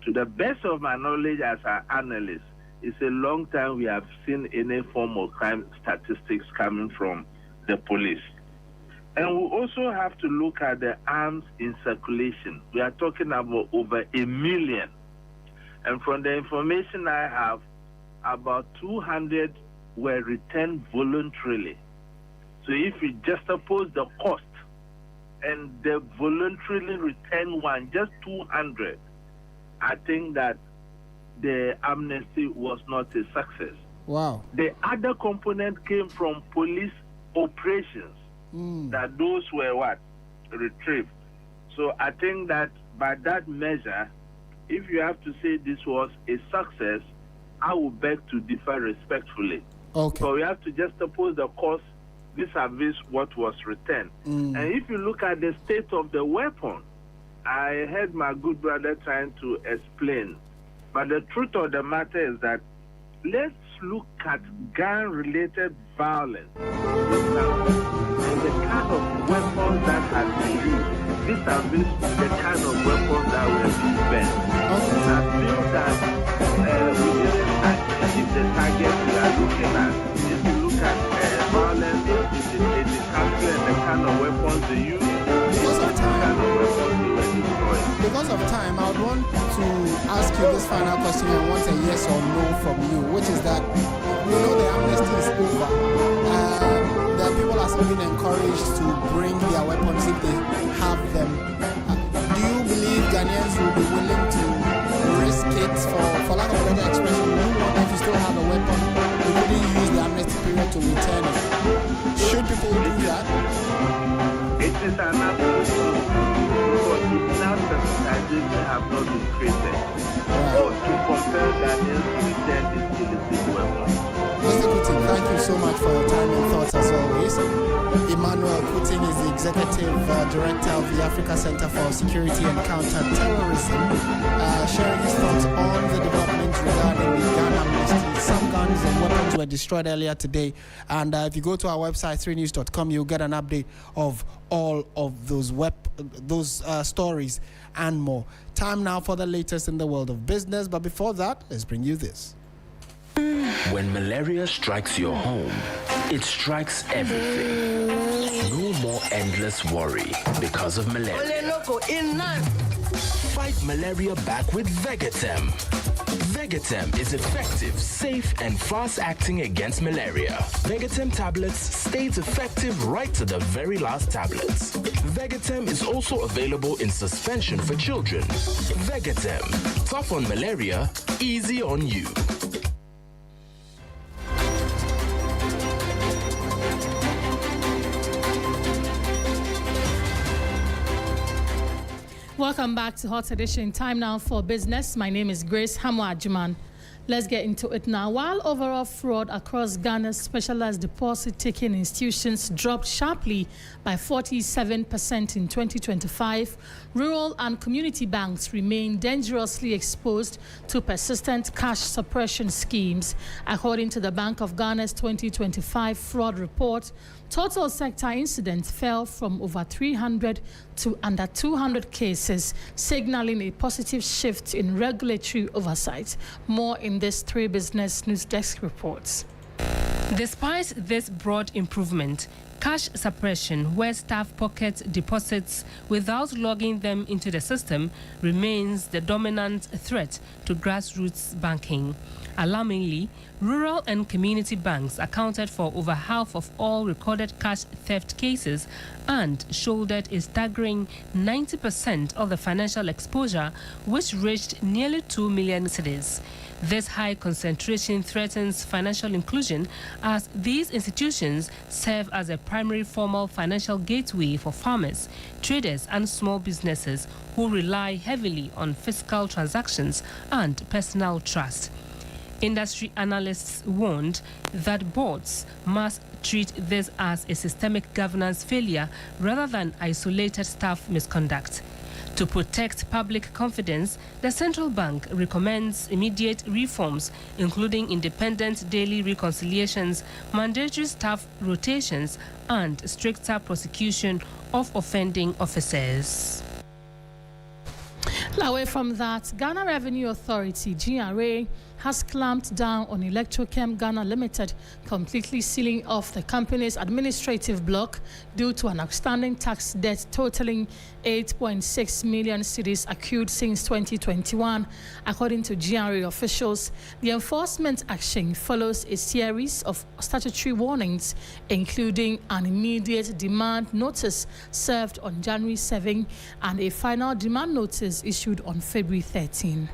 Speaker 9: To the best of my knowledge as an analyst, it's a long time we have seen any form of crime statistics coming from the police. And we also have to look at the arms in circulation. We are talking about over 1 million. And from the information I have, about 200 were returned voluntarily. So if you juxtapose the cost and the voluntarily returned one, just 200, I think that the amnesty was not a success.
Speaker 1: Wow.
Speaker 9: The other component came from police operations, that those were what? Retrieved. So I think that by that measure, if you have to say this was a success, I would beg to differ respectfully.
Speaker 1: Okay.
Speaker 9: So we have to juxtapose the cost vis-a-vis what was returned. And if you look at the state of the weapon, I heard my good brother trying to explain. But the truth of the matter is that let's look at gun-related violence and the kind of weapons that have been used. Vis-a-vis the kind of weapons that were being spent. I feel that we didn't achieve the target we are looking at. If you look at violence in the country and the kind of weapons they use,
Speaker 1: Because of time,
Speaker 9: kind of weapons they were destroyed.
Speaker 1: because of time, I would want to ask you this final question and want a yes or no from you, which is that we know the amnesty is over. The people are being encouraged to bring their weapons if they have them. Do you believe Ghanaians will be willing to risk it for lack of a better expression, we don't want, if you still have a weapon, you couldn't use the amnesty period to return it. Should people do that?
Speaker 9: It is an absolute rule, because it's now sensitization have not been created. Or to compel Ghanaians to return this illicit weapon.
Speaker 1: Mr. Kuting, thank you so much for your time and thoughts as always. Emmanuel Kuting is the Executive Director of the Africa Center for Security and Counter-Terrorism, sharing his thoughts on the developments regarding the gun amnesty. Some guns and weapons were destroyed earlier today, and if you go to our website 3news.com, you'll get an update of all of those stories and more. Time now for the latest in the world of business, but before that, let's bring you this.
Speaker 10: When malaria strikes your home, it strikes everything. No more endless worry because of malaria. Fight malaria back with Vegatem. Vegatem is effective, safe, and fast-acting against malaria. Vegatem tablets stays effective right to the very last tablets. Vegatem is also available in suspension for children. Vegatem, tough on malaria, easy on you.
Speaker 4: Welcome back to Hot Edition. Time now for business. My name is Grace Hamwa-Ajuman. Let's get into it now. While overall fraud across Ghana's specialized deposit-taking institutions dropped sharply by 47% in 2025, rural and community banks remain dangerously exposed to persistent cash suppression schemes. According to the Bank of Ghana's 2025 fraud report, total sector incidents fell from over 300 to under 200 cases, signaling a positive shift in regulatory oversight. More in this 3 Business News Desk reports.
Speaker 11: Despite this broad improvement, cash suppression, where staff pocket deposits without logging them into the system, remains the dominant threat to grassroots banking. Alarmingly, rural and community banks accounted for over half of all recorded cash theft cases and shouldered a staggering 90% of the financial exposure, which reached nearly 2 million cedis. This high concentration threatens financial inclusion, as these institutions serve as a primary formal financial gateway for farmers, traders, and small businesses who rely heavily on fiscal transactions and personal trust. Industry analysts warned that boards must treat this as a systemic governance failure rather than isolated staff misconduct. To protect public confidence, the central bank recommends immediate reforms, including independent daily reconciliations, mandatory staff rotations, and stricter prosecution of offending officers.
Speaker 4: Away from that, Ghana Revenue Authority, GRA, has clamped down on Electrochem Ghana Limited, completely sealing off the company's administrative block due to an outstanding tax debt totaling 8.6 million cedis accrued since 2021. According to GRA officials, the enforcement action follows a series of statutory warnings, including an immediate demand notice served on January 7 and a final demand notice issued on February 13.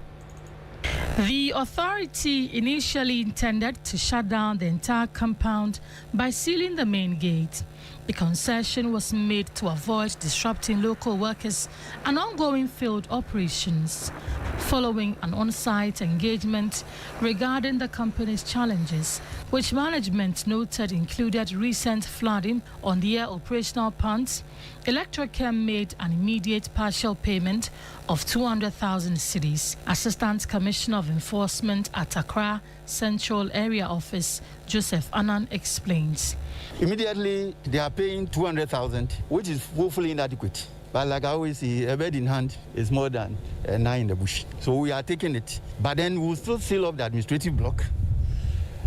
Speaker 4: The authority initially intended to shut down the entire compound by sealing the main gate. The concession was made to avoid disrupting local workers and ongoing field operations. Following an on-site engagement regarding the company's challenges, which management noted included recent flooding on their operational plants, Electrochem made an immediate partial payment of 200,000 cedis. Assistant Commissioner of Enforcement at Accra Central Area Office, Joseph Annan, explains.
Speaker 12: Immediately, they are paying 200,000, which is woefully inadequate. But like I always say, a bird in hand is more than a nine in the bush. So we are taking it. But then we'll still seal up the administrative block.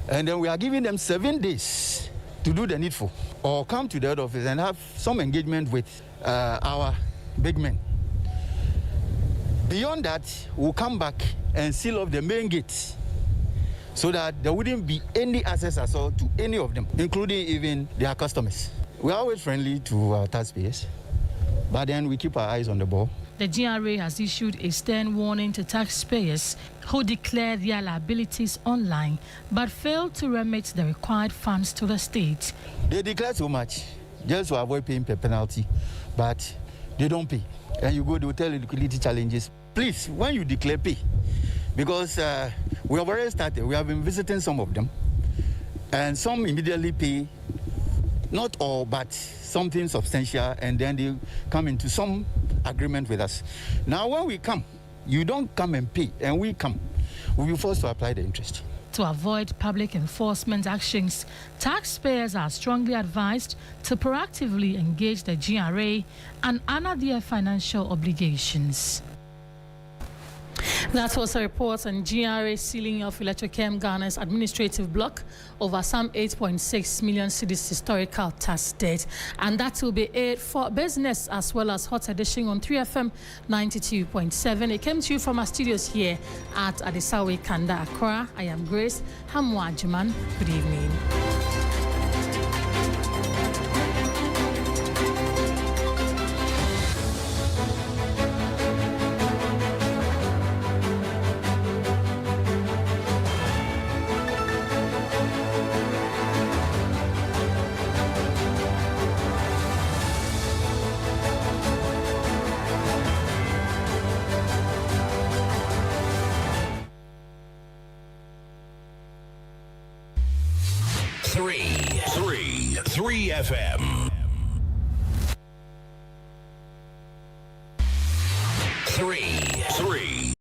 Speaker 12: And then we are giving them 7 days to do the needful, or come to the head office and have some engagement with our big men. Beyond that, we'll come back and seal up the main gate so that there wouldn't be any access at all to any of them, including even their customers. We're always friendly to our taxpayers, but then we keep our eyes on the ball.
Speaker 4: The GRA has issued a stern warning to taxpayers who declare their liabilities online but fail to remit the required funds to the state.
Speaker 12: They declare so much just to avoid paying per penalty, but they don't pay. And you go to tell liquidity challenges. Please, when you declare, pay. Because we have already started. We have been visiting some of them. And some immediately pay, not all, but something substantial, and then they come into some agreement with us. Now, when we come, you don't come and pay, and we come, we'll be forced to apply the interest.
Speaker 4: To avoid public enforcement actions, taxpayers are strongly advised to proactively engage the GRA and honor their financial obligations. That was a report on GRA sealing of Electrochem Ghana's administrative block over some 8.6 million cedis historical tax debt. And that will be it for business as well as Hot Edition on 3FM 92.7. It came to you from our studios here at Adesawe Kanda, Accra. I am Grace Hamwa-Juman. Good evening.
Speaker 10: 3 FM. 3